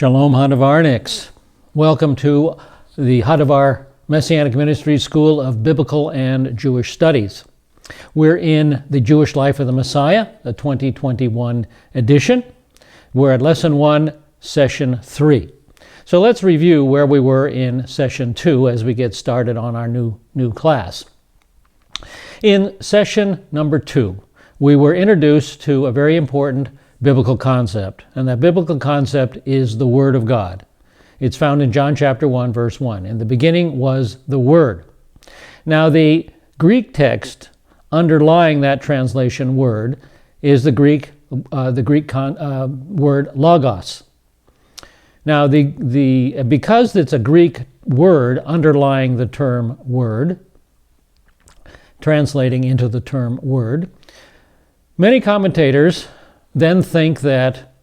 Shalom Hadavarniks. Welcome to the Hadavar Messianic Ministries School of Biblical and Jewish Studies. We're in the Jewish Life of the Messiah, the 2021 edition. We're at Lesson 1, Session 3. So let's review where we were in Session 2 as we get started on our new class. In Session number 2, we were introduced to a very important biblical concept, and that biblical concept is the Word of God. It's found in John chapter 1, verse 1. In the beginning was the Word. Now, the Greek text underlying that translation word is the Greek word logos. Now, because it's a Greek word underlying the term word, translating into the term word, many commentators then think that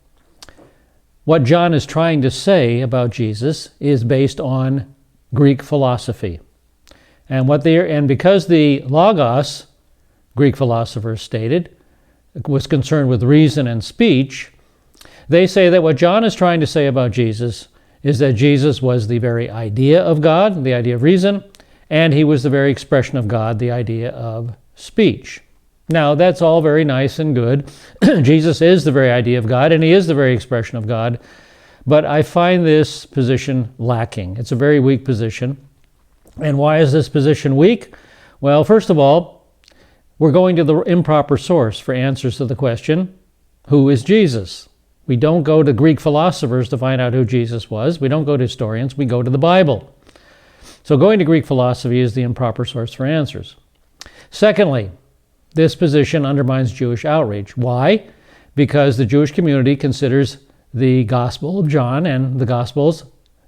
what John is trying to say about Jesus is based on Greek philosophy. And because the logos, Greek philosophers stated, was concerned with reason and speech, they say that what John is trying to say about Jesus is that Jesus was the very idea of God, the idea of reason, and he was the very expression of God, the idea of speech. Now, that's all very nice and good. Jesus is the very idea of God, and he is the very expression of God. But I find this position lacking. It's a very weak position. And why is this position weak? Well, first of all, we're going to the improper source for answers to the question, who is Jesus? We don't go to Greek philosophers to find out who Jesus was. We don't go to historians. We go to the Bible. So going to Greek philosophy is the improper source for answers. Secondly, this position undermines Jewish outreach. Why? Because the Jewish community considers the Gospel of John and the Gospels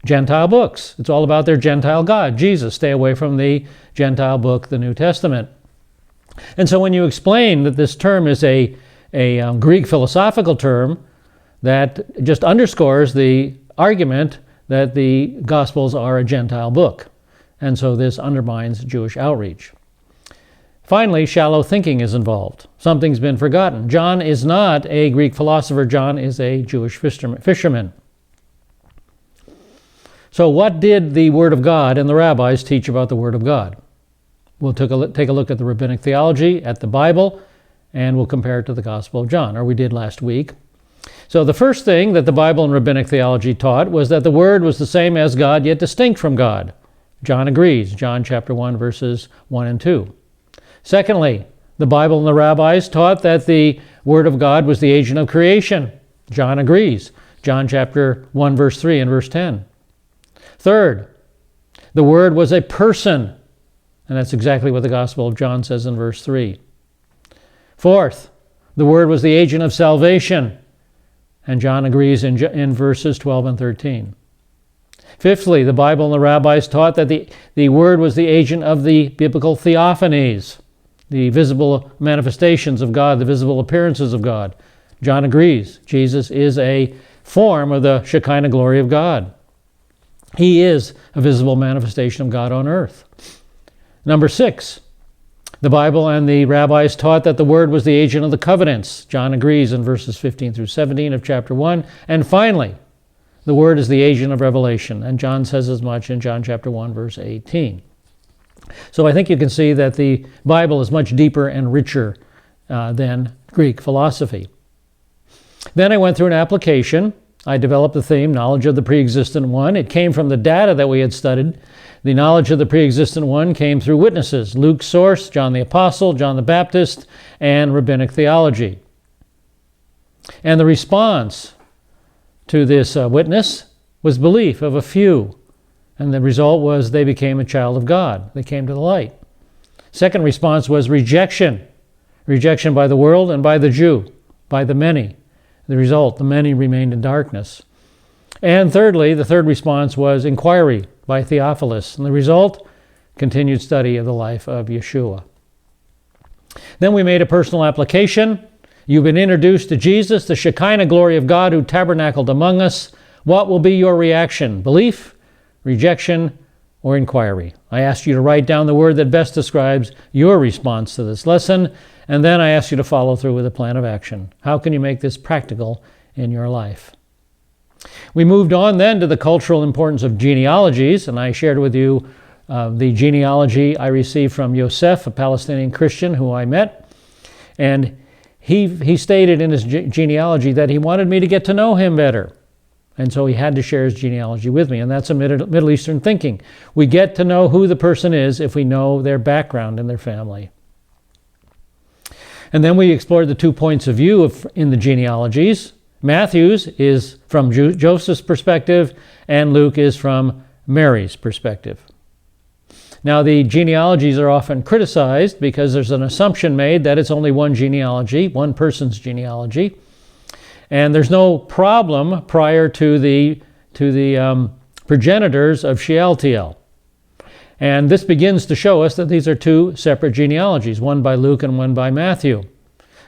Gentile books. It's all about their Gentile God, Jesus. Stay away from the Gentile book, the New Testament. And so when you explain that this term is a Greek philosophical term, that just underscores the argument that the Gospels are a Gentile book. And so this undermines Jewish outreach. Finally, shallow thinking is involved. Something's been forgotten. John is not a Greek philosopher. John is a Jewish fisherman. So what did the Word of God and the rabbis teach about the Word of God? We'll take a look at the rabbinic theology, at the Bible, and we'll compare it to the Gospel of John, or we did last week. So the first thing that the Bible and rabbinic theology taught was that the Word was the same as God, yet distinct from God. John agrees, John chapter 1, verses 1 and 2. Secondly, the Bible and the rabbis taught that the Word of God was the agent of creation. John agrees. John chapter 1, verse 3 and verse 10. Third, the Word was a person. And that's exactly what the Gospel of John says in verse 3. Fourth, the Word was the agent of salvation. And John agrees in verses 12 and 13. Fifthly, the Bible and the rabbis taught that the Word was the agent of the biblical theophanies, the visible manifestations of God, the visible appearances of God. John agrees. Jesus is a form of the Shekinah glory of God. He is a visible manifestation of God on earth. Number 6, the Bible and the rabbis taught that the Word was the agent of the covenants. John agrees in verses 15 through 17 of chapter 1. And finally, the Word is the agent of revelation. And John says as much in John chapter 1, verse 18. So I think you can see that the Bible is much deeper and richer than Greek philosophy. Then I went through an application. I developed the theme, knowledge of the pre-existent one. It came from the data that we had studied. The knowledge of the pre-existent one came through witnesses, Luke's source, John the Apostle, John the Baptist, and rabbinic theology. And the response to this witness was belief of a few. And the result was they became a child of God. They came to the light. Second response was rejection. Rejection by the world and by the Jew, by the many. The result, the many remained in darkness. And thirdly, the third response was inquiry by Theophilus. And the result, continued study of the life of Yeshua. Then we made a personal application. You've been introduced to Jesus, the Shekinah glory of God who tabernacled among us. What will be your reaction? Belief, rejection, or inquiry? I asked you to write down the word that best describes your response to this lesson, and then I asked you to follow through with a plan of action. How can you make this practical in your life? We moved on then to the cultural importance of genealogies, and I shared with you the genealogy I received from Yosef, a Palestinian Christian who I met. And he stated in his genealogy that he wanted me to get to know him better. And so he had to share his genealogy with me. And that's a Middle Eastern thinking. We get to know who the person is if we know their background and their family. And then we explored the 2 points of view in the genealogies. Matthew's is from Joseph's perspective, and Luke is from Mary's perspective. Now, the genealogies are often criticized because there's an assumption made that it's only one genealogy, one person's genealogy, and there's no problem prior to the progenitors of Shealtiel. And this begins to show us that these are two separate genealogies, one by Luke and one by Matthew,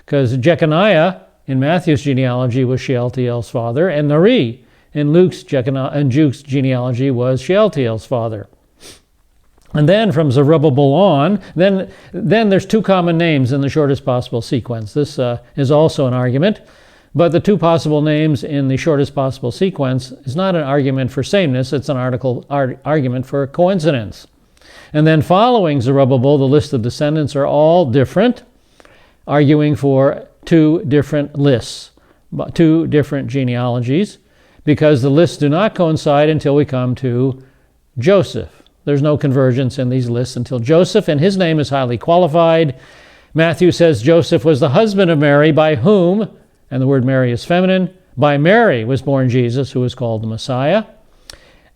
because Jeconiah in Matthew's genealogy was Shealtiel's father, and Neri in Luke's genealogy was Shealtiel's father. And then from Zerubbabel on, then there's two common names in the shortest possible sequence. This is also an argument, but the two possible names in the shortest possible sequence is not an argument for sameness, it's an argument for coincidence. And then following Zerubbabel, the list of descendants are all different, arguing for two different lists, two different genealogies, because the lists do not coincide until we come to Joseph. There's no convergence in these lists until Joseph, and his name is highly qualified. Matthew says Joseph was the husband of Mary, by whom, and the word Mary is feminine, by Mary was born Jesus, who is called the Messiah.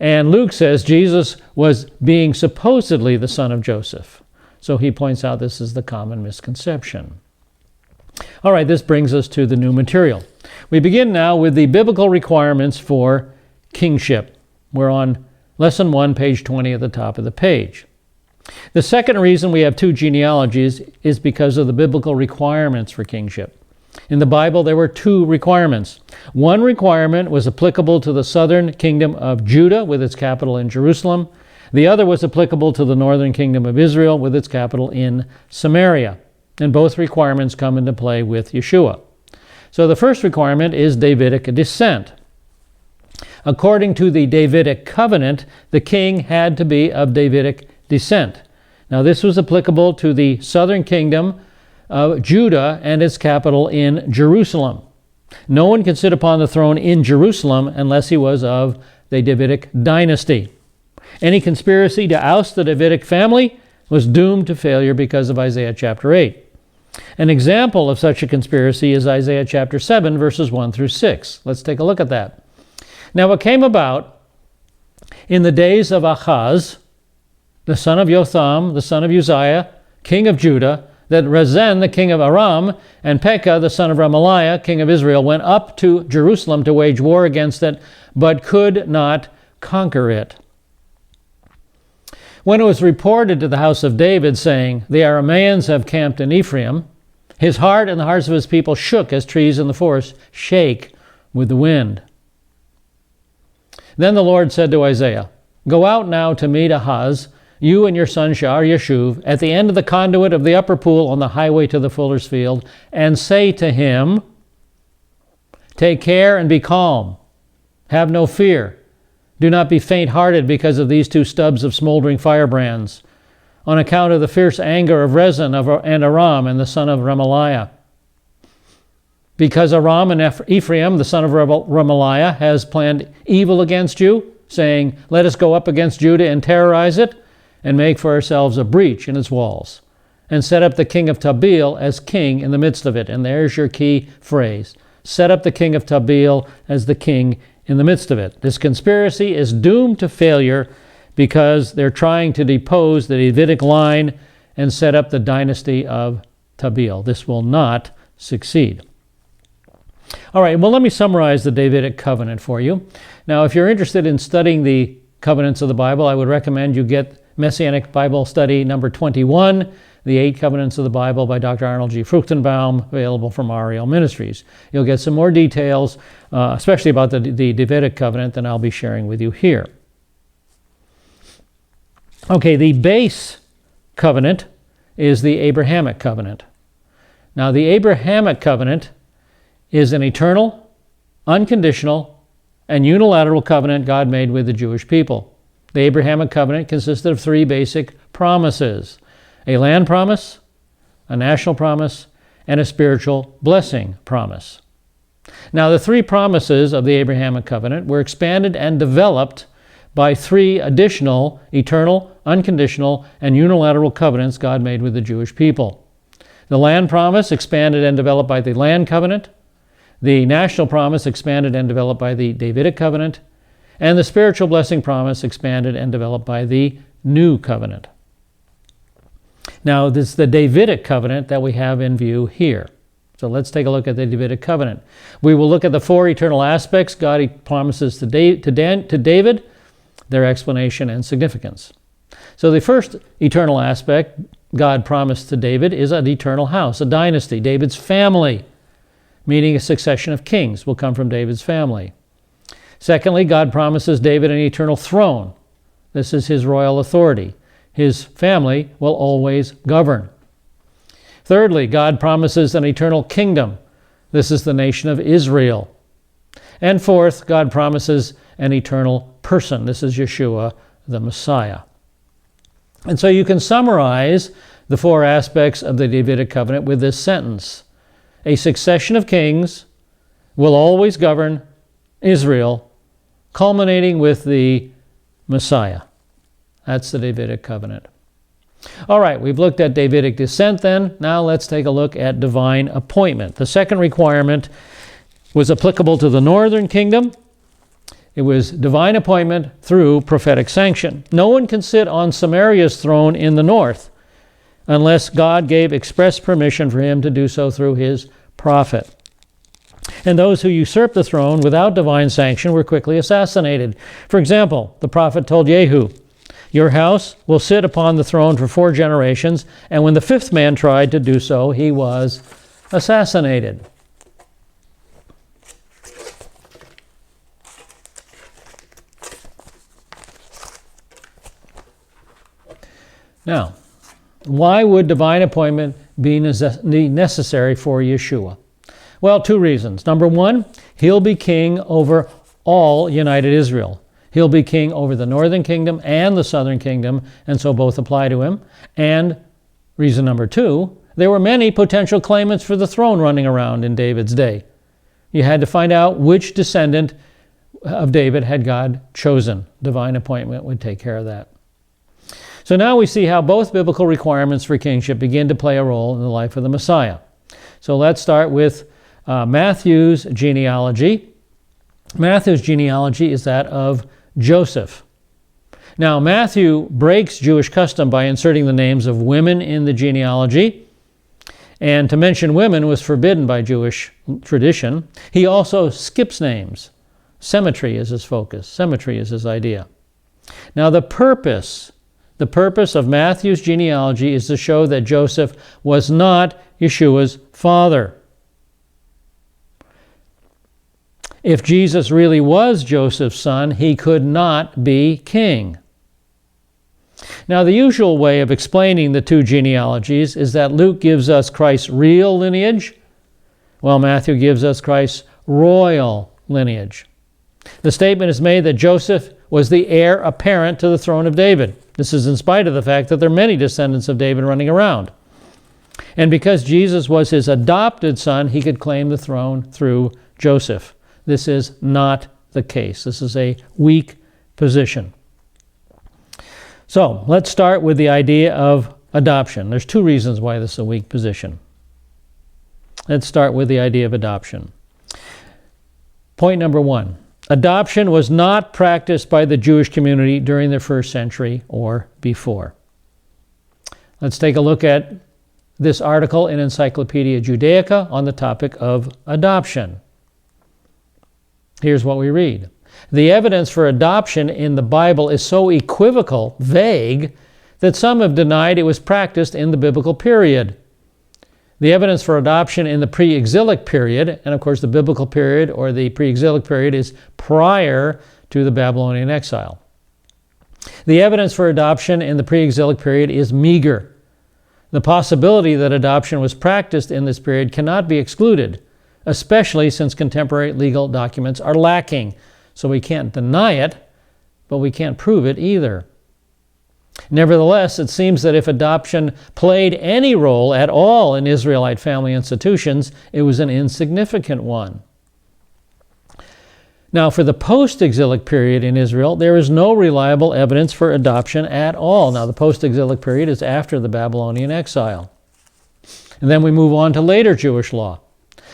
And Luke says Jesus was being supposedly the son of Joseph. So he points out this is the common misconception. All right, this brings us to the new material. We begin now with the biblical requirements for kingship. We're on Lesson 1, page 20 at the top of the page. The second reason we have two genealogies is because of the biblical requirements for kingship. In the Bible, there were two requirements. One requirement was applicable to the southern kingdom of Judah with its capital in Jerusalem. The other was applicable to the northern kingdom of Israel with its capital in Samaria. And both requirements come into play with Yeshua. So the first requirement is Davidic descent. According to the Davidic Covenant, the king had to be of Davidic descent. Now, this was applicable to the southern kingdom of Judah and its capital in Jerusalem. No one could sit upon the throne in Jerusalem unless he was of the Davidic dynasty. Any conspiracy to oust the Davidic family was doomed to failure because of Isaiah chapter 8. An example of such a conspiracy is Isaiah chapter 7, verses 1 through 6. Let's take a look at that. Now it came about in the days of Ahaz, the son of Jotham, the son of Uzziah, king of Judah, that Rezin, the king of Aram, and Pekah, the son of Remaliah, king of Israel, went up to Jerusalem to wage war against it, but could not conquer it. When it was reported to the house of David, saying, "The Arameans have camped in Ephraim," his heart and the hearts of his people shook as trees in the forest shake with the wind. Then the Lord said to Isaiah, "Go out now to meet Ahaz, you and your son Sha'ar-Yashuv, at the end of the conduit of the upper pool on the highway to the fuller's field, and say to him, take care and be calm. Have no fear. Do not be faint-hearted because of these two stubs of smoldering firebrands, on account of the fierce anger of Rezin and Aram and the son of Remaliah. Because Aram and Ephraim, the son of Remaliah, has planned evil against you, saying, let us go up against Judah and terrorize it, and make for ourselves a breach in its walls, and set up the king of Tabeel as king in the midst of it." And there's your key phrase. Set up the king of Tabeel as the king in the midst of it. This conspiracy is doomed to failure because they're trying to depose the Davidic line and set up the dynasty of Tabeel. This will not succeed. All right, well, let me summarize the Davidic Covenant for you. Now, if you're interested in studying the covenants of the Bible, I would recommend you get Messianic Bible Study number 21, The 8 Covenants of the Bible by Dr. Arnold G. Fruchtenbaum, available from REL Ministries. You'll get some more details, especially about the Davidic Covenant, than I'll be sharing with you here. Okay, the base covenant is the Abrahamic Covenant. Now, the Abrahamic Covenant is an eternal, unconditional, and unilateral covenant God made with the Jewish people. The Abrahamic Covenant consisted of three basic promises: a land promise, a national promise, and a spiritual blessing promise. Now, the three promises of the Abrahamic Covenant were expanded and developed by three additional eternal, unconditional, and unilateral covenants God made with the Jewish people. The land promise expanded and developed by the land covenant, the national promise expanded and developed by the Davidic Covenant, and the spiritual blessing promise expanded and developed by the new covenant. Now, this is the Davidic Covenant that we have in view here. So let's take a look at the Davidic Covenant. We will look at the four eternal aspects God promises to David, their explanation and significance. So the first eternal aspect God promised to David is an eternal house, a dynasty, David's family, meaning a succession of kings will come from David's family. Secondly, God promises David an eternal throne. This is his royal authority. His family will always govern. Thirdly, God promises an eternal kingdom. This is the nation of Israel. And fourth, God promises an eternal person. This is Yeshua, the Messiah. And so you can summarize the four aspects of the Davidic Covenant with this sentence: a succession of kings will always govern Israel, culminating with the Messiah. That's the Davidic Covenant. All right, we've looked at Davidic descent then. Now let's take a look at divine appointment. The second requirement was applicable to the northern kingdom. It was divine appointment through prophetic sanction. No one can sit on Samaria's throne in the north unless God gave express permission for him to do so through his prophet. And those who usurped the throne without divine sanction were quickly assassinated. For example, the prophet told Jehu, "Your house will sit upon the throne for 4 generations," and when the 5th man tried to do so, he was assassinated. Now, why would divine appointment be necessary for Yeshua? Well, 2 reasons. Number 1, he'll be king over all united Israel. He'll be king over the northern kingdom and the southern kingdom, and so both apply to him. And reason number 2, there were many potential claimants for the throne running around in David's day. You had to find out which descendant of David had God chosen. Divine appointment would take care of that. So now we see how both biblical requirements for kingship begin to play a role in the life of the Messiah. So let's start with Matthew's genealogy. Matthew's genealogy is that of Joseph. Now, Matthew breaks Jewish custom by inserting the names of women in the genealogy, and to mention women was forbidden by Jewish tradition. He also skips names. Symmetry is his focus. Symmetry is his idea. Now, the purpose of Matthew's genealogy is to show that Joseph was not Yeshua's father. If Jesus really was Joseph's son, he could not be king. Now, the usual way of explaining the 2 genealogies is that Luke gives us Christ's real lineage, while Matthew gives us Christ's royal lineage. The statement is made that Joseph was the heir apparent to the throne of David. This is in spite of the fact that there are many descendants of David running around. And because Jesus was his adopted son, he could claim the throne through Joseph. This is not the case. This is a weak position. So let's start with the idea of adoption. There's 2 reasons why this is a weak position. Let's start with the idea of adoption. Point number 1. Adoption was not practiced by the Jewish community during the 1st century or before. Let's take a look at this article in Encyclopedia Judaica on the topic of adoption. Here's what we read. The evidence for adoption in the Bible is so equivocal, vague, that some have denied it was practiced in the biblical period. The evidence for adoption in the pre-exilic period, and of course the biblical period or the pre-exilic period is prior to the Babylonian exile. The evidence for adoption in the pre-exilic period is meager. The possibility that adoption was practiced in this period cannot be excluded, especially since contemporary legal documents are lacking. So we can't deny it, but we can't prove it either. Nevertheless, it seems that if adoption played any role at all in Israelite family institutions, it was an insignificant one. Now, for the post-exilic period in Israel, there is no reliable evidence for adoption at all. Now, the post-exilic period is after the Babylonian exile. And then we move on to later Jewish law.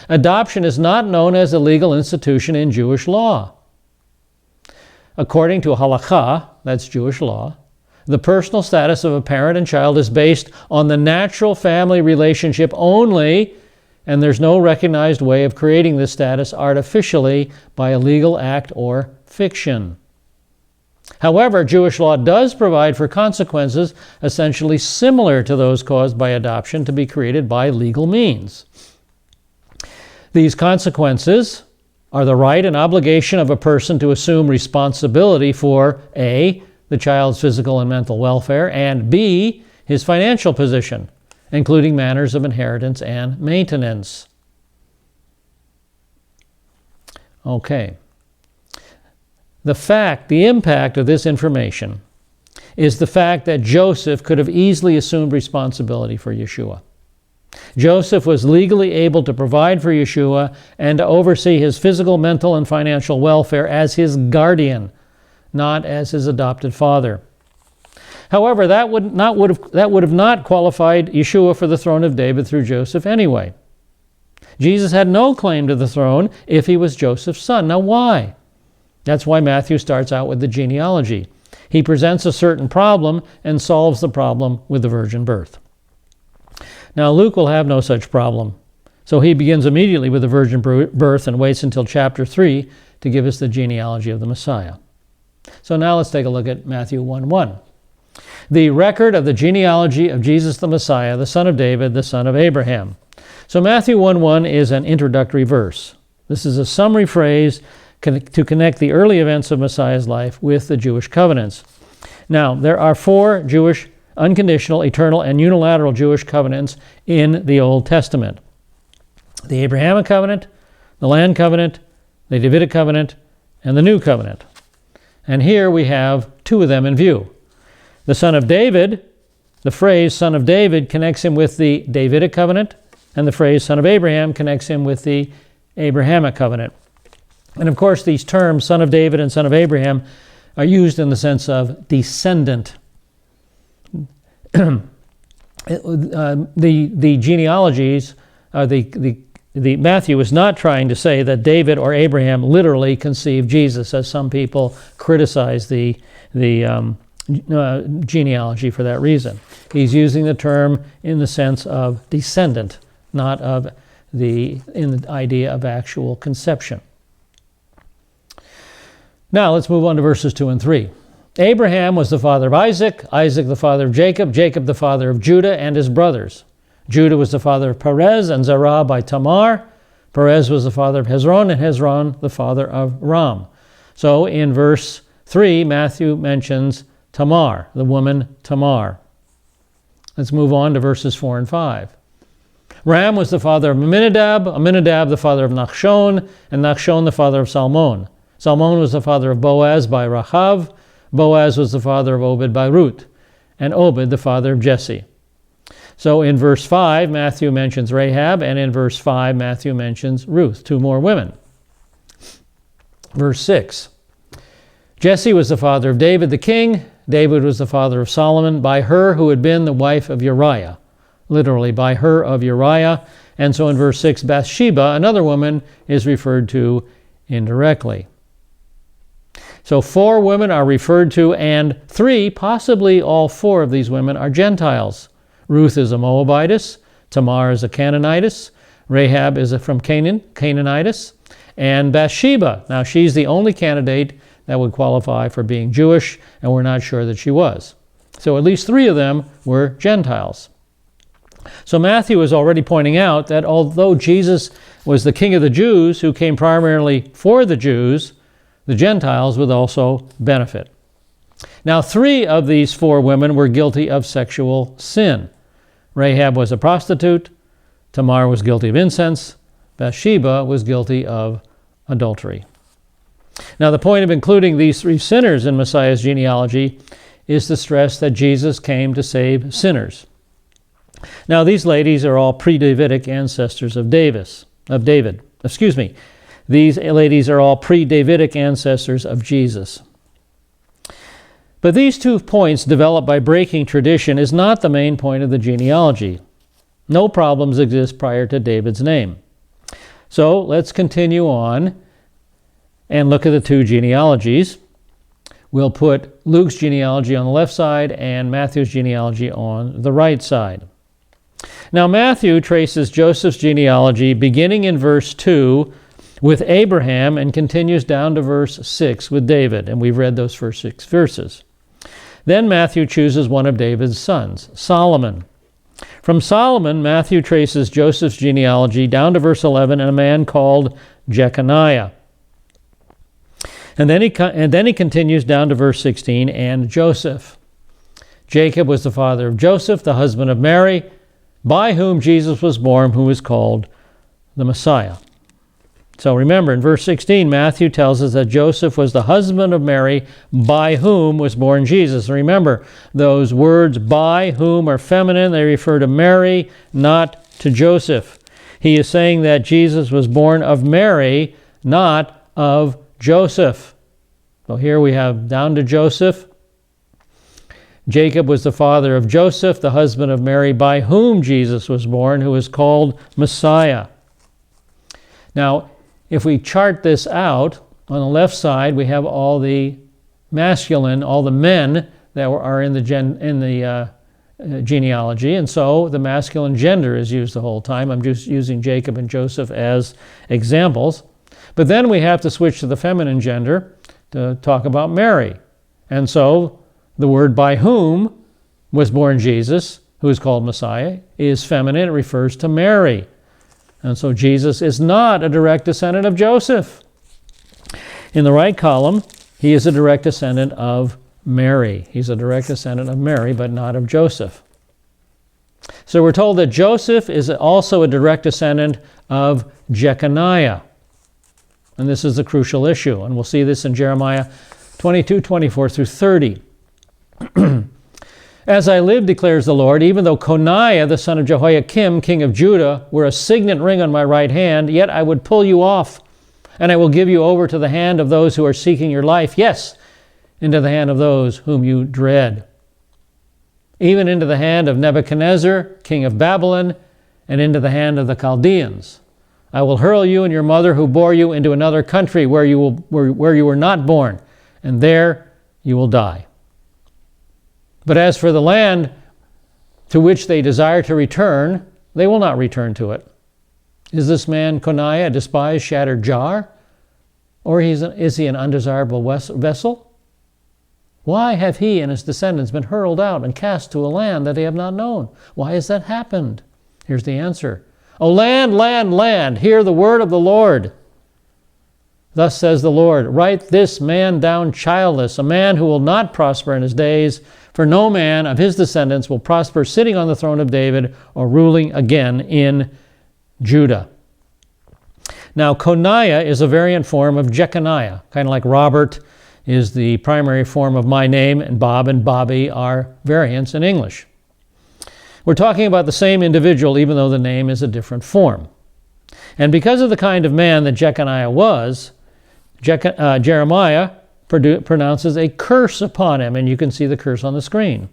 Adoption is not known as a legal institution in Jewish law. According to halakha, that's Jewish law, the personal status of a parent and child is based on the natural family relationship only, and there's no recognized way of creating this status artificially by a legal act or fiction. However, Jewish law does provide for consequences essentially similar to those caused by adoption to be created by legal means. These consequences are the right and obligation of a person to assume responsibility for A, the child's physical and mental welfare, and B, his financial position, including matters of inheritance and maintenance. Okay. The impact of this information is the fact that Joseph could have easily assumed responsibility for Yeshua. Joseph was legally able to provide for Yeshua and to oversee his physical, mental, and financial welfare as his guardian, not as his adopted father. However, that would have not qualified Yeshua for the throne of David through Joseph anyway. Jesus had no claim to the throne if he was Joseph's son. Now why? That's why Matthew starts out with the genealogy. He presents a certain problem and solves the problem with the virgin birth. Now Luke will have no such problem. So he begins immediately with the virgin birth and waits until chapter 3 to give us the genealogy of the Messiah. So now let's take a look at Matthew 1:1. The record of the genealogy of Jesus the Messiah, the son of David, the son of Abraham. So Matthew 1:1 is an introductory verse. This is a summary phrase to connect the early events of Messiah's life with the Jewish covenants. Now, there are 4 Jewish unconditional, eternal, and unilateral Jewish covenants in the Old Testament. The Abrahamic Covenant, the Land Covenant, the Davidic Covenant, and the New Covenant. And here we have 2 of them in view. The son of David, the phrase son of David connects him with the Davidic Covenant, and the phrase son of Abraham connects him with the Abrahamic Covenant. And of course, these terms, son of David and son of Abraham, are used in the sense of descendant. The genealogies, the Matthew is not trying to say that David or Abraham literally conceived Jesus, as some people criticize the genealogy for that reason. He's using the term in the sense of descendant, not in the idea of actual conception. Now let's move on to verses 2 and 3. Abraham was the father of Isaac, Isaac the father of Jacob, Jacob the father of Judah and his brothers. Judah was the father of Perez and Zerah by Tamar. Perez was the father of Hezron, and Hezron the father of Ram. So in verse 3, Matthew mentions Tamar, the woman Tamar. Let's move on to verses 4 and 5. Ram was the father of Amminadab, Amminadab the father of Nachshon, and Nachshon the father of Salmon. Salmon was the father of Boaz by Rachav. Boaz was the father of Obed by Ruth, and Obed the father of Jesse. So in verse 5, Matthew mentions Rahab, and in verse 5, Matthew mentions Ruth, 2 more women. Verse 6. Jesse was the father of David the king. David was the father of Solomon by her who had been the wife of Uriah. Literally, by her of Uriah. And so in verse 6, Bathsheba, another woman, is referred to indirectly. So 4 women are referred to, and 3, possibly all 4 of these women, are Gentiles. Ruth is a Moabitess, Tamar is a Canaanitess, Rahab is from Canaanitess, and Bathsheba. Now she's the only candidate that would qualify for being Jewish, and we're not sure that she was. So at least 3 of them were Gentiles. So Matthew is already pointing out that although Jesus was the King of the Jews who came primarily for the Jews, the Gentiles would also benefit. Now 3 of these 4 women were guilty of sexual sin. Rahab was a prostitute, Tamar was guilty of incense, Bathsheba was guilty of adultery. Now, the point of including these three sinners in Messiah's genealogy is to stress that Jesus came to save sinners. Now, these ladies are all pre-Davidic ancestors of David. These ladies are all pre-Davidic ancestors of Jesus. But these 2 points developed by breaking tradition is not the main point of the genealogy. No problems exist prior to David's name. So let's continue on and look at the 2 genealogies. We'll put Luke's genealogy on the left side and Matthew's genealogy on the right side. Now, Matthew traces Joseph's genealogy beginning in verse 2 with Abraham and continues down to verse 6 with David, and we've read those first 6 verses. Then Matthew chooses one of David's sons, Solomon. From Solomon, Matthew traces Joseph's genealogy down to verse 11 and a man called Jeconiah. And then he continues down to verse 16, and Joseph. Jacob was the father of Joseph, the husband of Mary, by whom Jesus was born, who is called the Messiah. So remember, in verse 16, Matthew tells us that Joseph was the husband of Mary, by whom was born Jesus. Remember, those words by whom are feminine. They refer to Mary, not to Joseph. He is saying that Jesus was born of Mary, not of Joseph. So here we have down to Joseph. Jacob was the father of Joseph, the husband of Mary, by whom Jesus was born, who is called Messiah. Now, if we chart this out, on the left side we have all the masculine, all the men that are in the genealogy, and so the masculine gender is used the whole time. I'm just using Jacob and Joseph as examples. But then we have to switch to the feminine gender to talk about Mary. And so the word by whom was born Jesus, who is called Messiah, is feminine. It refers to Mary. And so Jesus is not a direct descendant of Joseph. In the right column, he is a direct descendant of Mary. He's a direct descendant of Mary, but not of Joseph. So we're told that Joseph is also a direct descendant of Jeconiah. And this is the crucial issue. And we'll see this in Jeremiah 22, 24 through 30. As I live, declares the Lord, even though Coniah, the son of Jehoiakim, king of Judah, were a signet ring on my right hand, yet I would pull you off, and I will give you over to the hand of those who are seeking your life, yes, into the hand of those whom you dread, even into the hand of Nebuchadnezzar, king of Babylon, and into the hand of the Chaldeans. I will hurl you and your mother who bore you into another country where you were not born, and there you will die. But as for the land to which they desire to return, they will not return to it. Is this man Coniah a despised, shattered jar? Or is he an undesirable vessel? Why have he and his descendants been hurled out and cast to a land that they have not known? Why has that happened? Here's the answer. O land, land, land, hear the word of the Lord. Thus says the Lord, write this man down childless, a man who will not prosper in his days, for no man of his descendants will prosper sitting on the throne of David or ruling again in Judah. Now, Coniah is a variant form of Jeconiah, kind of like Robert is the primary form of my name, and Bob and Bobby are variants in English. We're talking about the same individual, even though the name is a different form. And because of the kind of man that Jeconiah was, Jeremiah pronounces a curse upon him, and you can see the curse on the screen.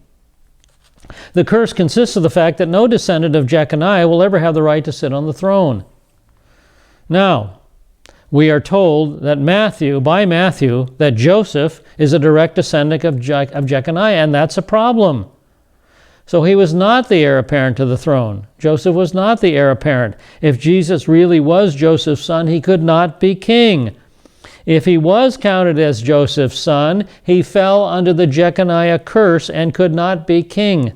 The curse consists of the fact that no descendant of Jeconiah will ever have the right to sit on the throne. Now, we are told that by Matthew, that Joseph is a direct descendant of Jeconiah, and that's a problem. So he was not the heir apparent to the throne. Joseph was not the heir apparent. If Jesus really was Joseph's son, he could not be king. If he was counted as Joseph's son, he fell under the Jeconiah curse and could not be king.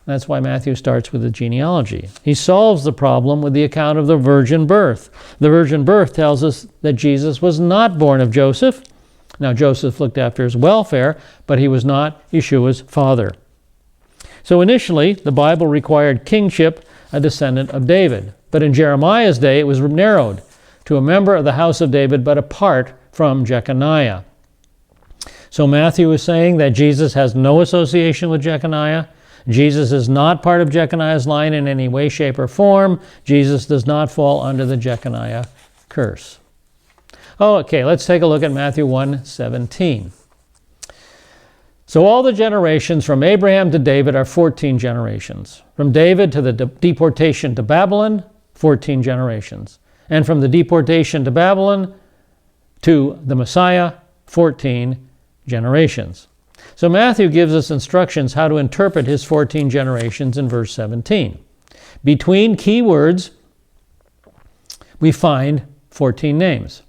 That's why Matthew starts with the genealogy. He solves the problem with the account of the virgin birth. The virgin birth tells us that Jesus was not born of Joseph. Now, Joseph looked after his welfare, but he was not Yeshua's father. So initially, the Bible required kingship, a descendant of David. But in Jeremiah's day, it was narrowed. to a member of the house of David, but apart from Jeconiah. So Matthew is saying that Jesus has no association with Jeconiah. Jesus is not part of Jeconiah's line in any way, shape, or form. Jesus does not fall under the Jeconiah curse. Okay, let's take a look at Matthew 1:17. So all the generations from Abraham to David are 14 generations. From David to the deportation to Babylon, 14 generations. And from the deportation to Babylon to the Messiah, 14 generations. So Matthew gives us instructions how to interpret his 14 generations in verse 17. Between key words, we find 14 names.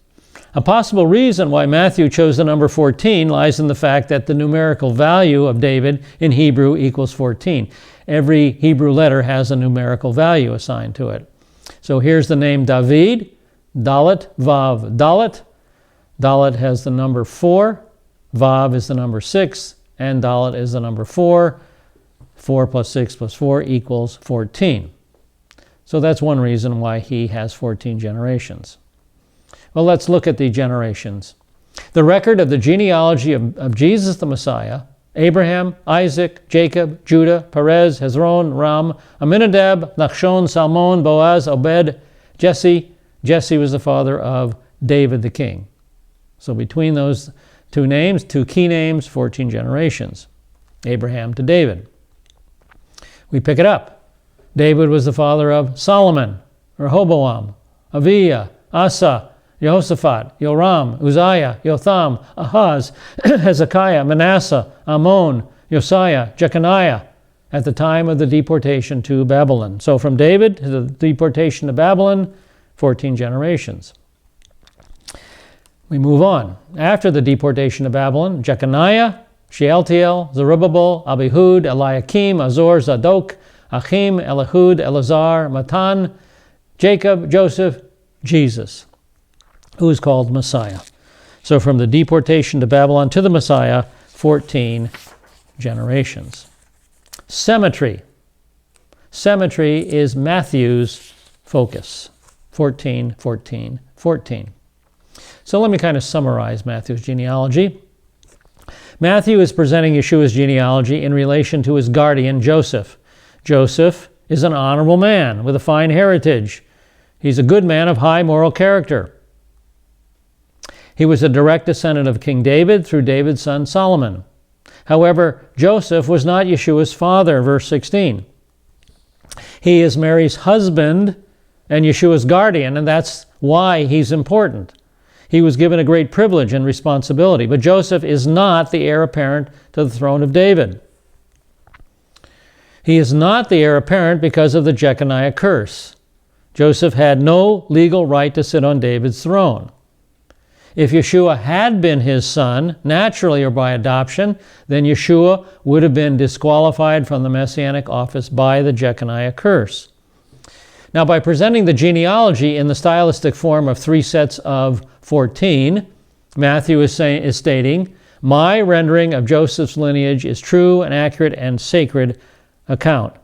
A possible reason why Matthew chose the number 14 lies in the fact that the numerical value of David in Hebrew equals 14. Every Hebrew letter has a numerical value assigned to it. So here's the name David, Dalet, Vav, Dalet. Dalet has the number 4, Vav is the number 6, and Dalet is the number 4. 4 plus 6 plus 4 equals 14. So that's one reason why he has 14 generations. Well, let's look at the generations. The record of the genealogy of Jesus the Messiah, Abraham, Isaac, Jacob, Judah, Perez, Hezron, Ram, Amminadab, Nachshon, Salmon, Boaz, Obed, Jesse. Jesse was the father of David the king. So between those two names, two key names, 14 generations. Abraham to David. We pick it up. David was the father of Solomon, Rehoboam, Aviah, Asa, Jehoshaphat, Joram, Uzziah, Jotham, Ahaz, Hezekiah, Manasseh, Ammon, Josiah, Jeconiah, at the time of the deportation to Babylon. So from David to the deportation to Babylon, 14 generations. We move on. After the deportation to Babylon, Jeconiah, Shealtiel, Zerubbabel, Abihud, Eliakim, Azor, Zadok, Achim, Elihud, Eleazar, Matan, Jacob, Joseph, Jesus, who is called Messiah. So from the deportation to Babylon to the Messiah, 14 generations. Symmetry. Symmetry is Matthew's focus. 14, 14, 14. So let me kind of summarize Matthew's genealogy. Matthew is presenting Yeshua's genealogy in relation to his guardian, Joseph. Joseph is an honorable man with a fine heritage. He's a good man of high moral character. He was a direct descendant of King David through David's son Solomon. However, Joseph was not Yeshua's father, verse 16. He is Mary's husband and Yeshua's guardian, and that's why he's important. He was given a great privilege and responsibility, but Joseph is not the heir apparent to the throne of David. He is not the heir apparent because of the Jeconiah curse. Joseph had no legal right to sit on David's throne. If Yeshua had been his son, naturally or by adoption, then Yeshua would have been disqualified from the messianic office by the Jeconiah curse. Now, by presenting the genealogy in the stylistic form of 3 sets of 14, Matthew is stating, my rendering of Joseph's lineage is true and accurate and sacred account.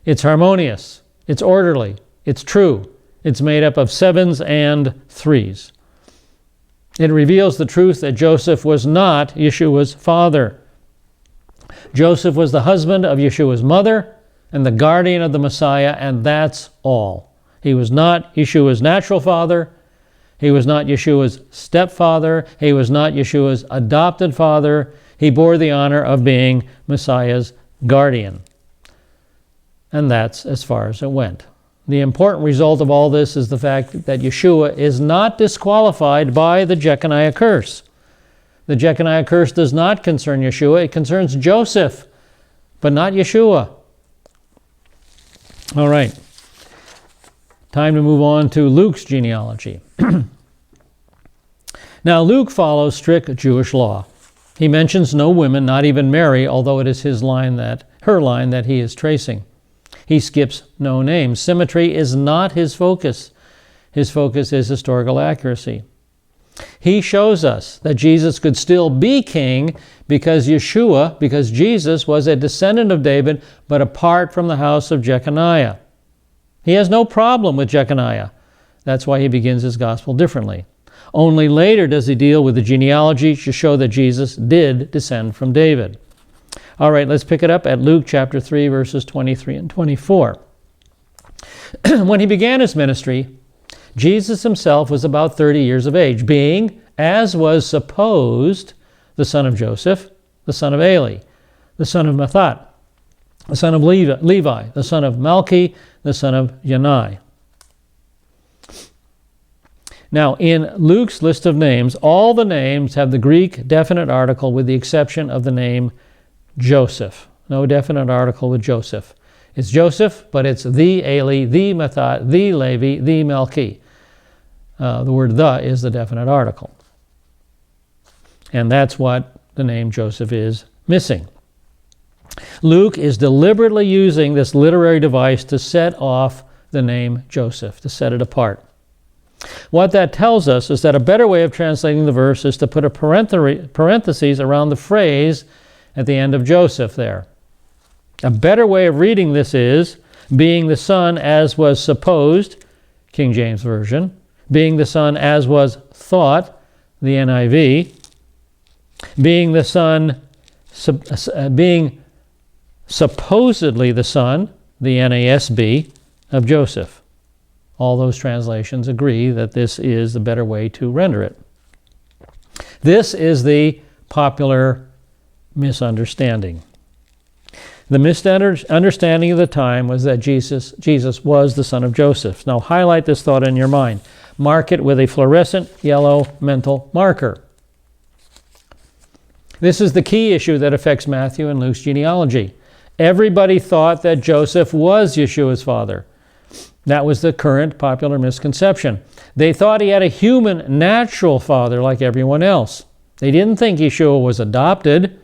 It's harmonious, it's orderly, it's true. It's made up of 7s and 3s. It reveals the truth that Joseph was not Yeshua's father. Joseph was the husband of Yeshua's mother and the guardian of the Messiah, and that's all. He was not Yeshua's natural father. He was not Yeshua's stepfather. He was not Yeshua's adopted father. He bore the honor of being Messiah's guardian. And that's as far as it went. The important result of all this is the fact that Yeshua is not disqualified by the Jeconiah curse. The Jeconiah curse does not concern Yeshua. It concerns Joseph, but not Yeshua. All right. Time to move on to Luke's genealogy. Now, Luke follows strict Jewish law. He mentions no women, not even Mary, although it is her line that he is tracing. He skips no names. Symmetry is not his focus. His focus is historical accuracy. He shows us that Jesus could still be king because Jesus was a descendant of David, but apart from the house of Jeconiah. He has no problem with Jeconiah, That's why he begins his gospel differently. Only later does he deal with the genealogy to show that Jesus did descend from David. All right, let's pick it up at Luke chapter 3, verses 23 and 24. When he began his ministry, Jesus himself was about 30 years of age, being, as was supposed, the son of Joseph, the son of Eli, the son of Mathat, the son of Levi, the son of Melchi, the son of Yanai. Now, in Luke's list of names, all the names have the Greek definite article with the exception of the name Joseph. No definite article with Joseph. It's Joseph, but it's the Eli, the Mathat, the Levi, the Melchi. The word "the" is the definite article. And that's what the name Joseph is missing. Luke is deliberately using this literary device to set off the name Joseph, to set it apart. What that tells us is that a better way of translating the verse is to put a parenthesis around the phrase at the end of Joseph there. A better way of reading this is, being the son as was supposed, King James Version, being the son as was thought, the NIV, being the son, being supposedly the son, the NASB, of Joseph. All those translations agree that this is the better way to render it. This is the popular misunderstanding. The misunderstanding of the time was that Jesus was the son of Joseph. Now highlight this thought in your mind. Mark it with a fluorescent yellow mental marker. This is the key issue that affects Matthew and Luke's genealogy. Everybody thought that Joseph was Yeshua's father. That was the current popular misconception. They thought he had a human, natural father like everyone else. They didn't think Yeshua was adopted.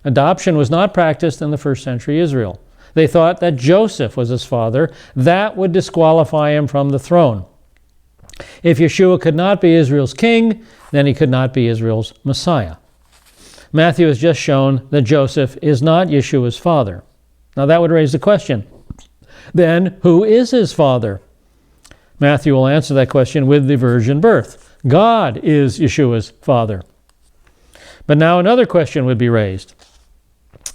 Adoption was not practiced in the first century Israel. They thought that Joseph was his father. That would disqualify him from the throne. If Yeshua could not be Israel's king, then he could not be Israel's Messiah. Matthew has just shown that Joseph is not Yeshua's father. Now that would raise the question, then who is his father? Matthew will answer that question with the virgin birth. God is Yeshua's father. But now another question would be raised.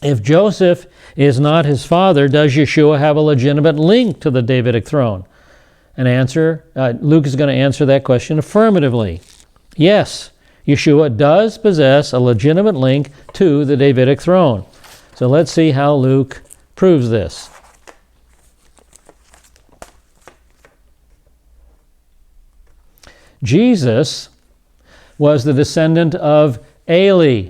If Joseph is not his father, does Yeshua have a legitimate link to the Davidic throne? Luke is going to answer that question affirmatively. Yes, Yeshua does possess a legitimate link to the Davidic throne. So let's see how Luke proves this. Jesus was the descendant of Eli,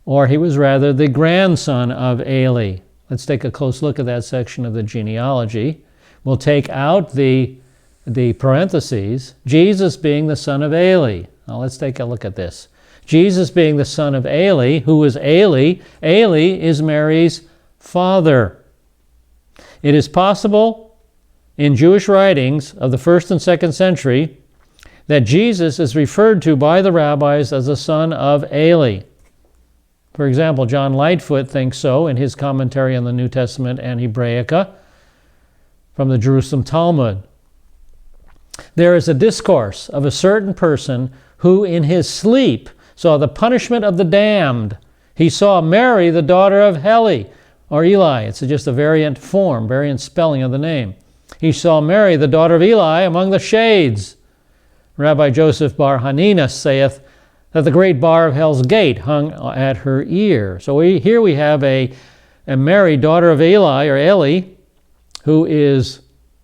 or he was rather the grandson of Eli. Let's take a close look at that section of the genealogy. We'll take out the parentheses, Jesus being the son of Eli. Now let's take a look at this. Jesus being the son of Eli. Who is Eli? Eli is Mary's father. It is possible in Jewish writings of the 1st and 2nd century that Jesus is referred to by the rabbis as the son of Eli. For example, John Lightfoot thinks so in his commentary on the New Testament and Hebraica from the Jerusalem Talmud. There is a discourse of a certain person who in his sleep saw the punishment of the damned. He saw Mary, the daughter of Heli, or Eli. It's just a variant form, variant spelling of the name. He saw Mary, the daughter of Eli, among the shades. Rabbi Joseph bar Hanina saith that the great bar of hell's gate hung at her ear. So here we have a Mary, daughter of Eli, or Eli, who is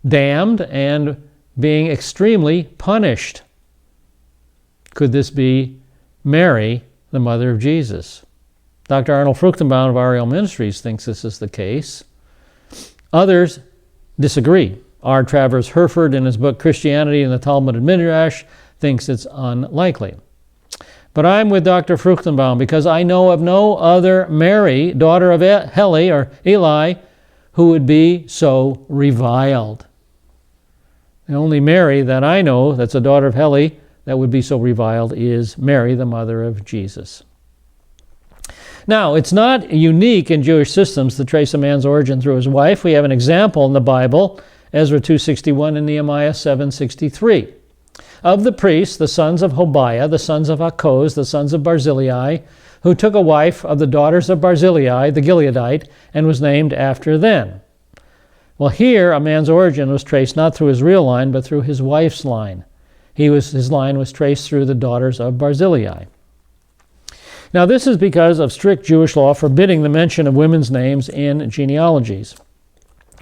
damned and being extremely punished. Could this be Mary, the mother of Jesus? Dr. Arnold Fruchtenbaum of Ariel Ministries thinks this is the case. Others disagree. R. Travers Herford, in his book Christianity and the Talmud and Midrash, thinks it's unlikely. But I'm with Dr. Fruchtenbaum because I know of no other Mary, daughter of Heli or Eli, who would be so reviled. The only Mary that I know that's a daughter of Heli that would be so reviled is Mary, the mother of Jesus. Now, it's not unique in Jewish systems to trace a man's origin through his wife. We have an example in the Bible, Ezra 2:61 and Nehemiah 7:63. Of the priests, the sons of Hobaiah, the sons of Hakkoz, the sons of Barzillai, who took a wife of the daughters of Barzillai, the Gileadite, and was named after them. Well, here a man's origin was traced not through his real line, but through his wife's line. His line was traced through the daughters of Barzillai. Now, this is because of strict Jewish law forbidding the mention of women's names in genealogies.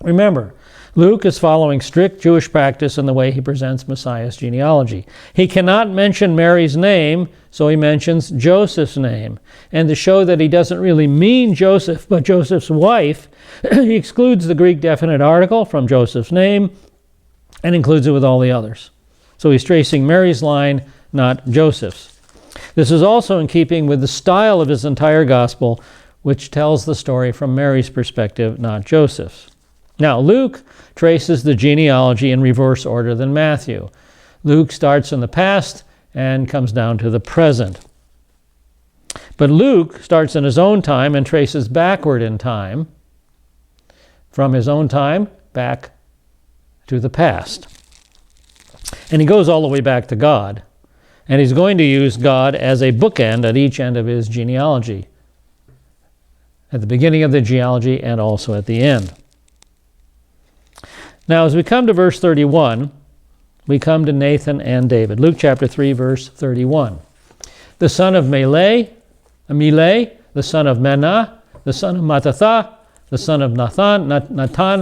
Remember, Luke is following strict Jewish practice in the way he presents Messiah's genealogy. He cannot mention Mary's name, so he mentions Joseph's name. And to show that he doesn't really mean Joseph, but Joseph's wife, he excludes the Greek definite article from Joseph's name and includes it with all the others. So he's tracing Mary's line, not Joseph's. This is also in keeping with the style of his entire gospel, which tells the story from Mary's perspective, not Joseph's. Now, Luke traces the genealogy in reverse order than Matthew. Luke starts in the past and comes down to the present. But Luke starts in his own time and traces backward in time, from his own time back to the past. And he goes all the way back to God. And he's going to use God as a bookend at each end of his genealogy, at the beginning of the genealogy and also at the end. Now, as we come to verse 31, we come to Nathan and David. Luke chapter 3, verse 31. The son of Melei, the son of Menah, the son of Mattatha, the son of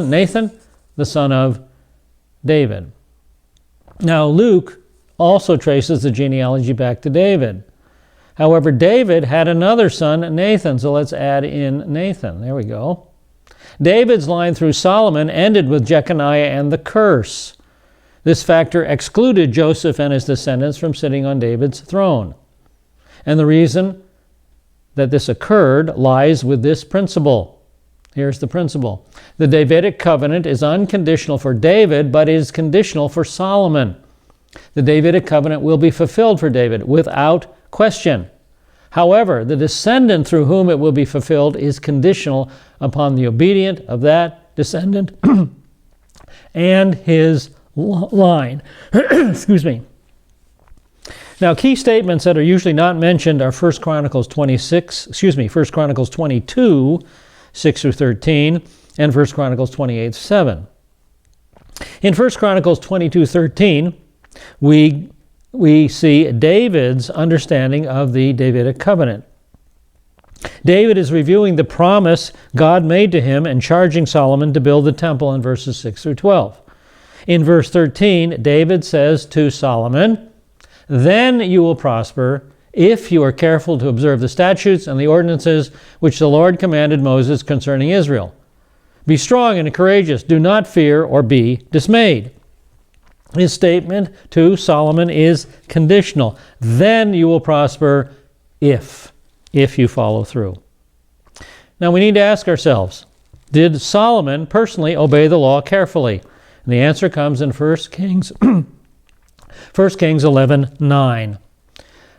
Nathan, the son of David. Now, Luke also traces the genealogy back to David. However, David had another son, Nathan, so let's add in Nathan. There we go. David's line through Solomon ended with Jeconiah and the curse. This factor excluded Joseph and his descendants from sitting on David's throne. And the reason that this occurred lies with this principle. Here's the principle. The Davidic Covenant is unconditional for David, but is conditional for Solomon. The Davidic Covenant will be fulfilled for David without question. However, the descendant through whom it will be fulfilled is conditional upon the obedience of that descendant and his line. Excuse me. Now, key statements that are usually not mentioned are 1 Chronicles 22, 6 through 13, and 1 Chronicles 28, 7. In 1 Chronicles 22, 13, we see David's understanding of the Davidic Covenant. David is reviewing the promise God made to him and charging Solomon to build the temple in verses 6 through 12. In verse 13, David says to Solomon, "Then you will prosper if you are careful to observe the statutes and the ordinances which the Lord commanded Moses concerning Israel. Be strong and courageous, do not fear or be dismayed." His statement to Solomon is conditional. Then you will prosper if you follow through. Now we need to ask ourselves, did Solomon personally obey the law carefully? And the answer comes in 1 Kings 11:9.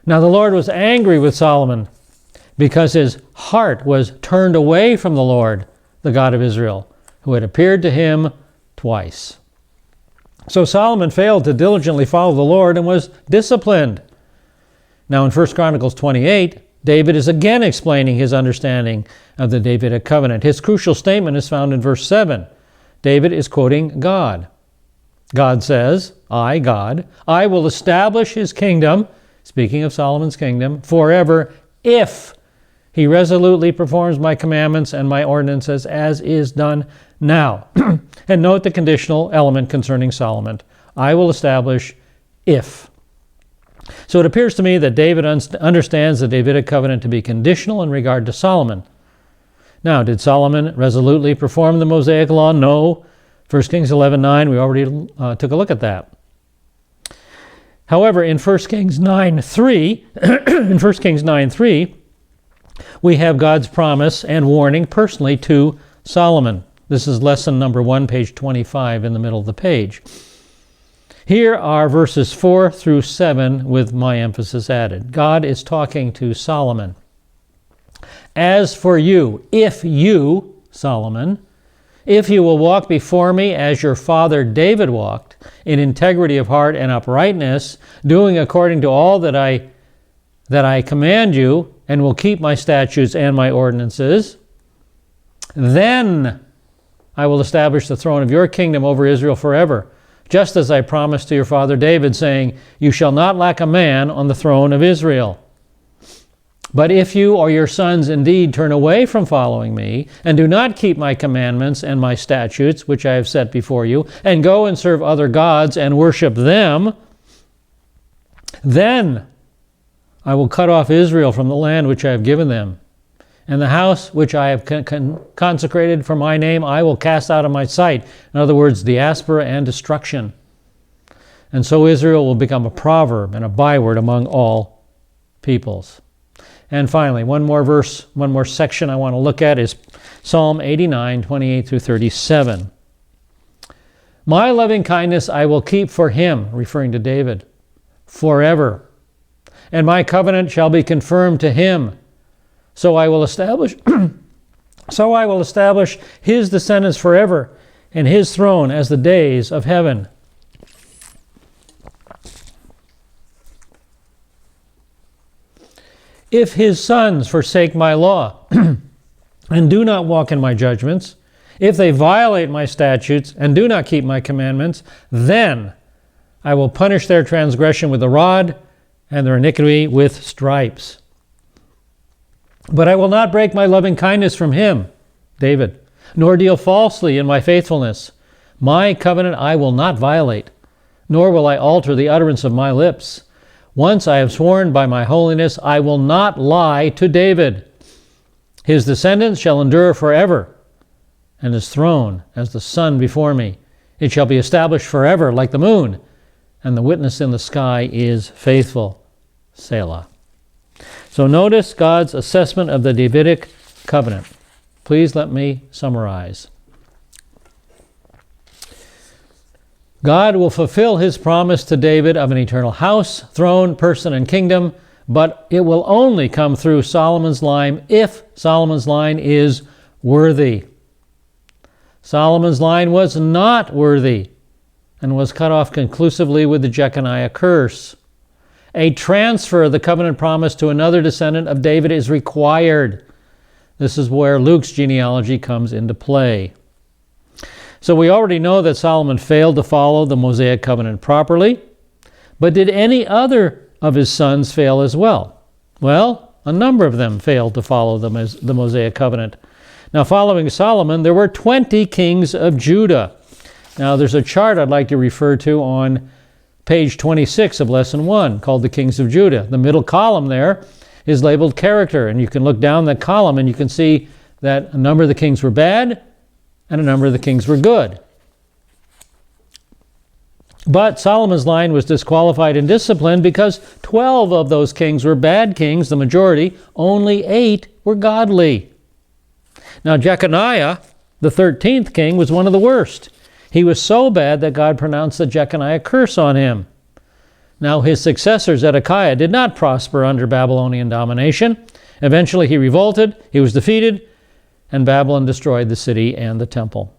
Now the Lord was angry with Solomon because his heart was turned away from the Lord, the God of Israel, who had appeared to him twice. So Solomon failed to diligently follow the Lord and was disciplined. Now in 1 Chronicles 28, David is again explaining his understanding of the Davidic Covenant. His crucial statement is found in verse 7. David is quoting God. God says, I, God, I will establish his kingdom, speaking of Solomon's kingdom, forever if he resolutely performs my commandments and my ordinances as is done now. And note the conditional element concerning Solomon. I will establish if. So it appears to me that David understands the Davidic covenant to be conditional in regard to Solomon. Now, did Solomon resolutely perform the Mosaic law? No. 1 Kings 11:9, we already took a look at that. However, in 1 Kings 9:3, we have God's promise and warning personally to Solomon. This is lesson number 1, page 25 in the middle of the page. Here are verses 4 through 7 with my emphasis added. God is talking to Solomon. As for you, if you, Solomon, If you will walk before me as your father David walked, in integrity of heart and uprightness, doing according to all that I command you, and will keep my statutes and my ordinances, then I will establish the throne of your kingdom over Israel forever, just as I promised to your father David, saying, you shall not lack a man on the throne of Israel. But if you or your sons indeed turn away from following me, and do not keep my commandments and my statutes, which I have set before you, and go and serve other gods and worship them, then I will cut off Israel from the land which I have given them. And the house which I have consecrated for my name, I will cast out of my sight. In other words, diaspora and destruction. And so Israel will become a proverb and a byword among all peoples. And finally, one more section I want to look at is Psalm 89, 28 through 37. My loving kindness I will keep for him, referring to David, forever. And my covenant shall be confirmed to him. So I will establish his descendants forever, and his throne as the days of heaven. If his sons forsake my law and do not walk in my judgments, if they violate my statutes and do not keep my commandments, then I will punish their transgression with the rod and their iniquity with stripes. But I will not break my loving kindness from him, David, nor deal falsely in my faithfulness. My covenant I will not violate, nor will I alter the utterance of my lips. Once I have sworn by my holiness, I will not lie to David. His descendants shall endure forever, and his throne as the sun before me. It shall be established forever like the moon, and the witness in the sky is faithful. Selah. So notice God's assessment of the Davidic Covenant. Please let me summarize. God will fulfill his promise to David of an eternal house, throne, person, and kingdom, but it will only come through Solomon's line if Solomon's line is worthy. Solomon's line was not worthy and was cut off conclusively with the Jeconiah curse. A transfer of the covenant promise to another descendant of David is required. This is where Luke's genealogy comes into play. So we already know that Solomon failed to follow the Mosaic covenant properly, but did any other of his sons fail as well? Well, a number of them failed to follow the Mosaic covenant. Now, following Solomon, there were 20 kings of Judah. Now, there's a chart I'd like to refer to on page 26 of Lesson 1 called the Kings of Judah. The middle column there is labeled character, and you can look down that column and you can see that a number of the kings were bad and a number of the kings were good. But Solomon's line was disqualified and disciplined because 12 of those kings were bad kings, the majority. Only 8 were godly. Now Jeconiah, the 13th king, was one of the worst. He was so bad that God pronounced the Jeconiah curse on him. Now his successor Zedekiah did not prosper under Babylonian domination. Eventually he revolted, he was defeated, and Babylon destroyed the city and the temple.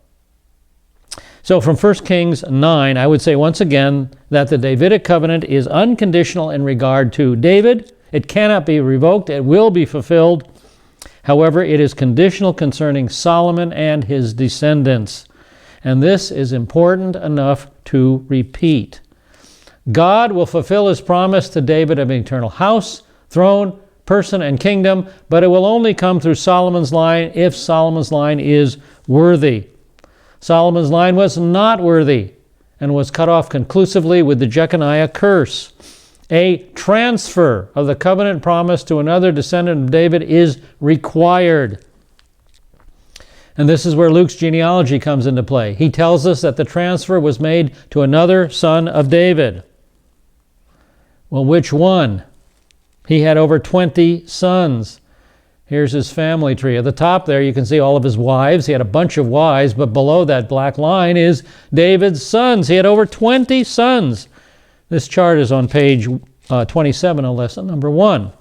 So from 1 Kings 9, I would say once again that the Davidic covenant is unconditional in regard to David. It cannot be revoked. It will be fulfilled. However, it is conditional concerning Solomon and his descendants. And this is important enough to repeat. God will fulfill his promise to David of an eternal house, throne, person, and kingdom, but it will only come through Solomon's line if Solomon's line is worthy. Solomon's line was not worthy and was cut off conclusively with the Jeconiah curse. A transfer of the covenant promise to another descendant of David is required. And this is where Luke's genealogy comes into play. He tells us that the transfer was made to another son of David. Well, which one? He had over 20 sons. Here's his family tree. At the top there, you can see all of his wives. He had a bunch of wives, but below that black line is David's sons. He had over 20 sons. This chart is on page 27 of lesson number 1.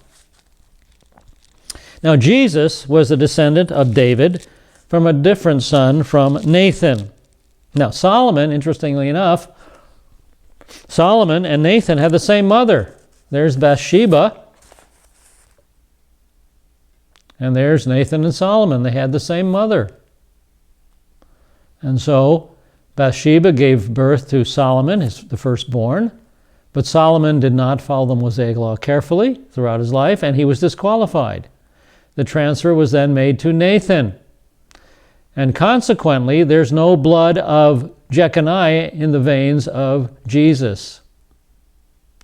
Now, Jesus was a descendant of David from a different son, from Nathan. Now, Solomon, interestingly enough, Solomon and Nathan had the same mother. There's Bathsheba, and there's Nathan and Solomon. They had the same mother. And so Bathsheba gave birth to Solomon, the firstborn, but Solomon did not follow the Mosaic law carefully throughout his life, and he was disqualified. The transfer was then made to Nathan. And consequently, there's no blood of Jeconiah in the veins of Jesus.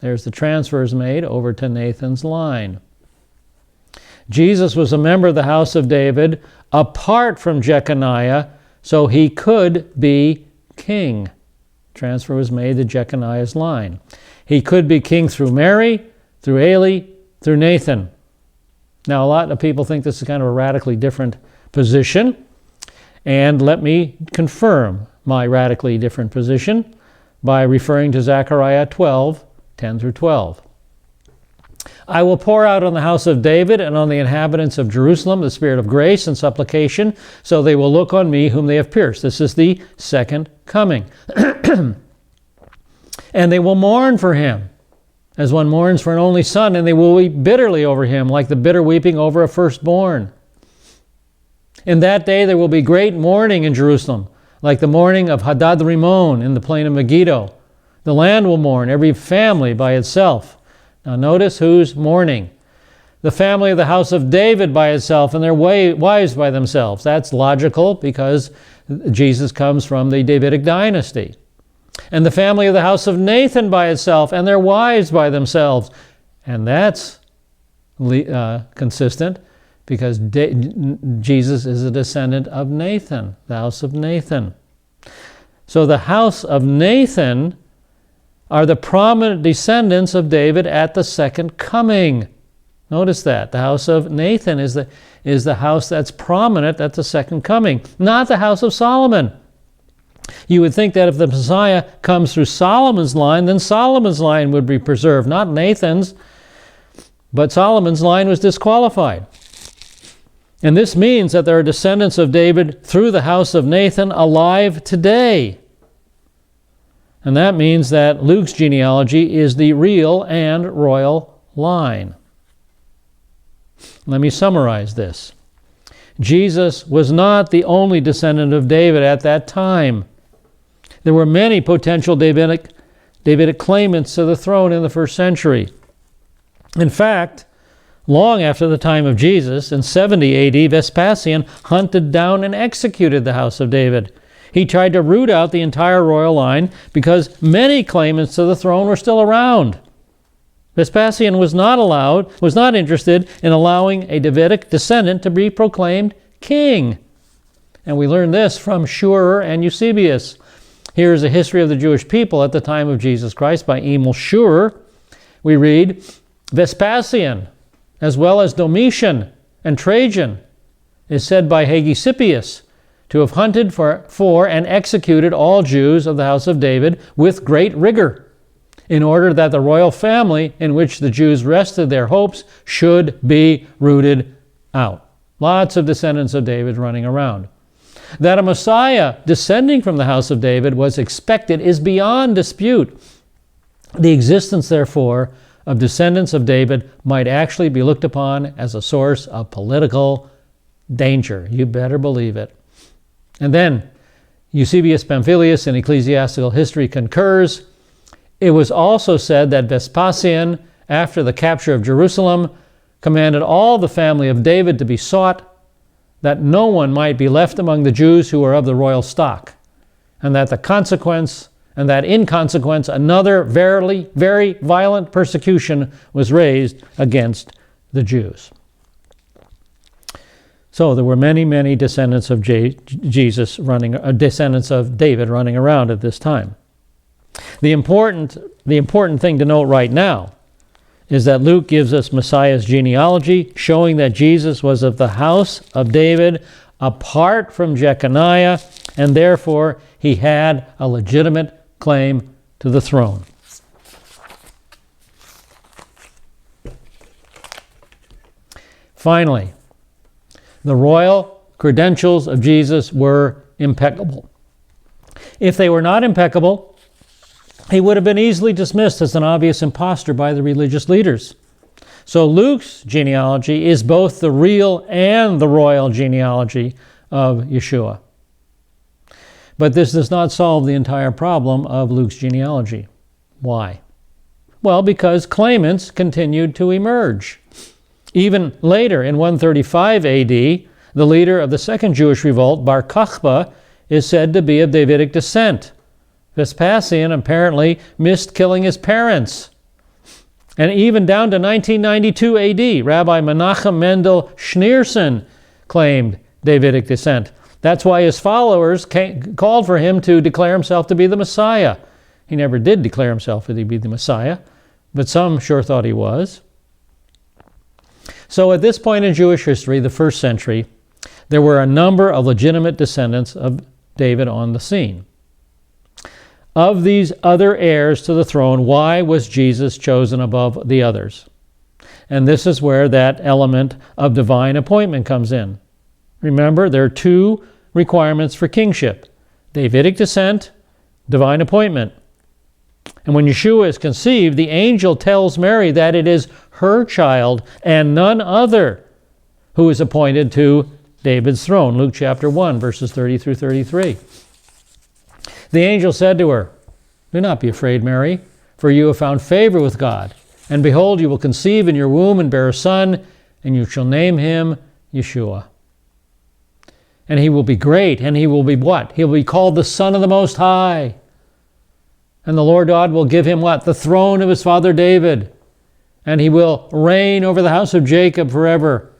There's the transfers made over to Nathan's line. Jesus was a member of the house of David apart from Jeconiah, so he could be king. Transfer was made to Jeconiah's line. He could be king through Mary, through Eli, through Nathan. Now, a lot of people think this is kind of a radically different position, and let me confirm my radically different position by referring to Zechariah 12, 10 through 12. I will pour out on the house of David and on the inhabitants of Jerusalem the spirit of grace and supplication, so they will look on me whom they have pierced. This is the second coming. And they will mourn for him, as one mourns for an only son, and they will weep bitterly over him, like the bitter weeping over a firstborn. In that day there will be great mourning in Jerusalem, like the mourning of Hadad-Rimon in the plain of Megiddo. The land will mourn, every family by itself. Now notice who's mourning. The family of the house of David by itself, and their wives by themselves. That's logical because Jesus comes from the Davidic dynasty. And the family of the house of Nathan by itself, and their wives by themselves. And that's consistent because Jesus is a descendant of Nathan, the house of Nathan. So the house of Nathan are the prominent descendants of David at the second coming. Notice that. The house of Nathan is the house that's prominent at the second coming, not the house of Solomon. You would think that if the Messiah comes through Solomon's line, then Solomon's line would be preserved, not Nathan's. But Solomon's line was disqualified. And this means that there are descendants of David through the house of Nathan alive today. And that means that Luke's genealogy is the real and royal line. Let me summarize this. Jesus was not the only descendant of David at that time. There were many potential Davidic claimants to the throne in the first century. In fact, long after the time of Jesus, in 70 A.D., Vespasian hunted down and executed the house of David. He tried to root out the entire royal line because many claimants to the throne were still around. Vespasian was not interested in allowing a Davidic descendant to be proclaimed king. And we learn this from Scheurer and Eusebius. Here is a history of the Jewish people at the time of Jesus Christ by Emil Scheurer. We read, Vespasian, as well as Domitian and Trajan, is said by Hegesippus to have hunted for and executed all Jews of the house of David with great rigor, in order that the royal family in which the Jews rested their hopes should be rooted out. Lots of descendants of David running around. That a Messiah descending from the house of David was expected is beyond dispute. The existence, therefore, of descendants of David might actually be looked upon as a source of political danger. You better believe it. And then Eusebius Pamphilius in Ecclesiastical History concurs. It was also said that Vespasian, after the capture of Jerusalem, commanded all the family of David to be sought, that no one might be left among the Jews who were of the royal stock, and that in consequence another very violent persecution was raised against the Jews. So there were many descendants of descendants of David running around at this time. The important thing to note right now is that Luke gives us Messiah's genealogy, showing that Jesus was of the house of David apart from Jeconiah, and therefore he had a legitimate claim to the throne. Finally, the royal credentials of Jesus were impeccable. If they were not impeccable, he would have been easily dismissed as an obvious impostor by the religious leaders. So Luke's genealogy is both the real and the royal genealogy of Yeshua. But this does not solve the entire problem of Luke's genealogy. Why? Well, because claimants continued to emerge. Even later, in 135 AD, the leader of the second Jewish revolt, Bar Kokhba, is said to be of Davidic descent. Vespasian apparently missed killing his parents. And even down to 1992 AD, Rabbi Menachem Mendel Schneerson claimed Davidic descent. That's why his followers called for him to declare himself to be the Messiah. He never did declare himself to be the Messiah, but some sure thought he was. So at this point in Jewish history, the first century, there were a number of legitimate descendants of David on the scene. Of these other heirs to the throne, why was Jesus chosen above the others? And this is where that element of divine appointment comes in. Remember, there are two requirements for kingship: Davidic descent, divine appointment. And when Yeshua is conceived, the angel tells Mary that it is her child and none other who is appointed to David's throne. Luke chapter 1, verses 30 through 33. The angel said to her, "Do not be afraid, Mary, for you have found favor with God. And behold, you will conceive in your womb and bear a son, and you shall name him Yeshua. And he will be great, and he will be what? He will be called the Son of the Most High. And the Lord God will give him what? The throne of his father David. And he will reign over the house of Jacob forever.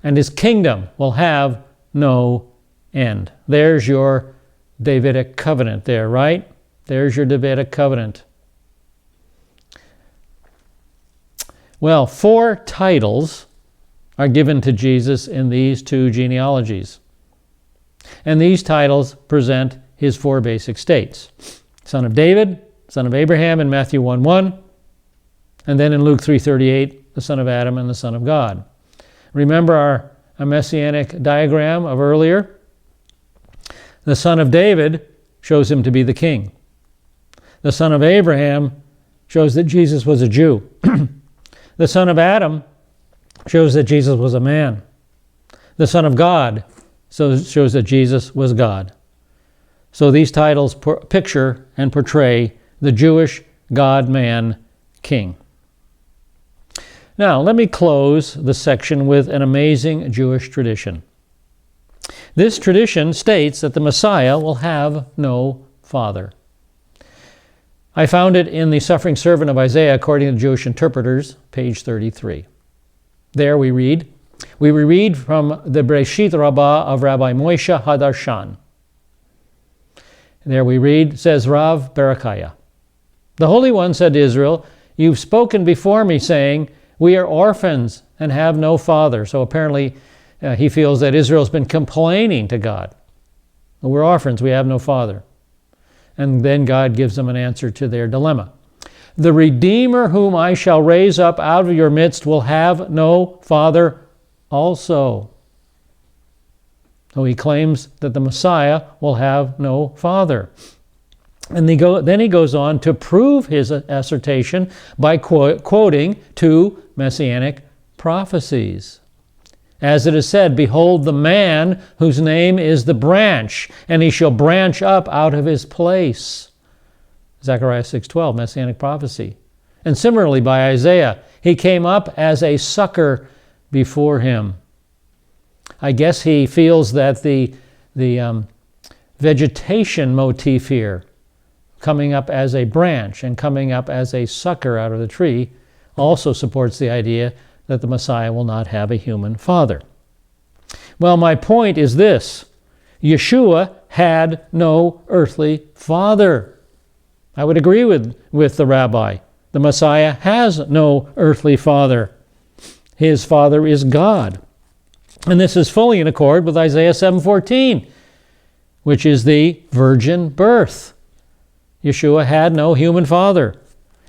And his kingdom will have no end." There's your Davidic covenant there, right? There's your Davidic covenant. Well, 4 titles are given to Jesus in these 2 genealogies. And these titles present his 4 basic states: Son of David, Son of Abraham in Matthew 1:1, and then in Luke 3:38, the Son of Adam and the Son of God. Remember our messianic diagram of earlier? The Son of David shows him to be the king. The Son of Abraham shows that Jesus was a Jew. The Son of Adam shows that Jesus was a man. The Son of God shows that Jesus was God. So these titles picture and portray the Jewish God-man king. Now, let me close the section with an amazing Jewish tradition. This tradition states that the Messiah will have no father. I found it in the Suffering Servant of Isaiah, according to Jewish interpreters, page 33. There we read from the Breshit Rabbah of Rabbi Moshe Hadarshan. There we read, says Rav Berechiah, "The Holy One said to Israel, 'You've spoken before me, saying, we are orphans and have no father.'" So apparently he feels that Israel's been complaining to God. We're orphans, we have no father. And then God gives them an answer to their dilemma. "The Redeemer whom I shall raise up out of your midst will have no father also." So he claims that the Messiah will have no father. And then he goes on to prove his assertion by quoting 2 messianic prophecies. As it is said, "Behold the man whose name is the branch, and he shall branch up out of his place." Zechariah 6:12, messianic prophecy. And similarly by Isaiah, "He came up as a sucker before him." I guess he feels that the vegetation motif here, coming up as a branch and coming up as a sucker out of the tree, also supports the idea that the Messiah will not have a human father. Well, my point is this: Yeshua had no earthly father. I would agree with the rabbi. The Messiah has no earthly father. His father is God. And this is fully in accord with Isaiah 7:14, which is the virgin birth. Yeshua had no human father.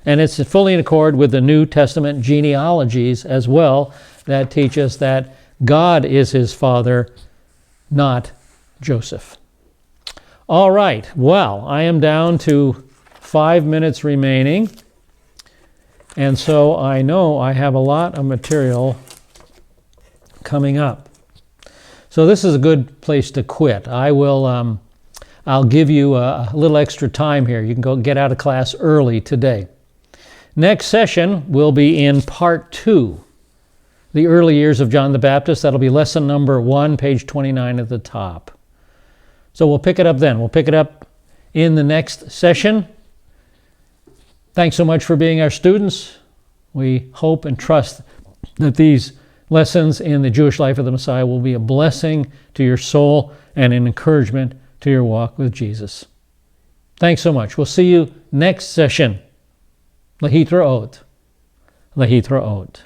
And it's fully in accord with the New Testament genealogies as well, that teach us that God is his father not Joseph. All right, well, I am down to 5 minutes remaining, and so I know I have a lot of material coming up. So this is a good place to quit. I'll give you a little extra time here. You can go get out of class early today. Next session will be in part 2, the early years of John the Baptist. That'll be lesson number 1, page 29 at the top. So we'll pick it up then. We'll pick it up in the next session. Thanks so much for being our students. We hope and trust that these lessons in the Jewish life of the Messiah will be a blessing to your soul and an encouragement to your walk with Jesus. Thanks so much. We'll see you next session. Lahitra Ot. Lahitra Ot.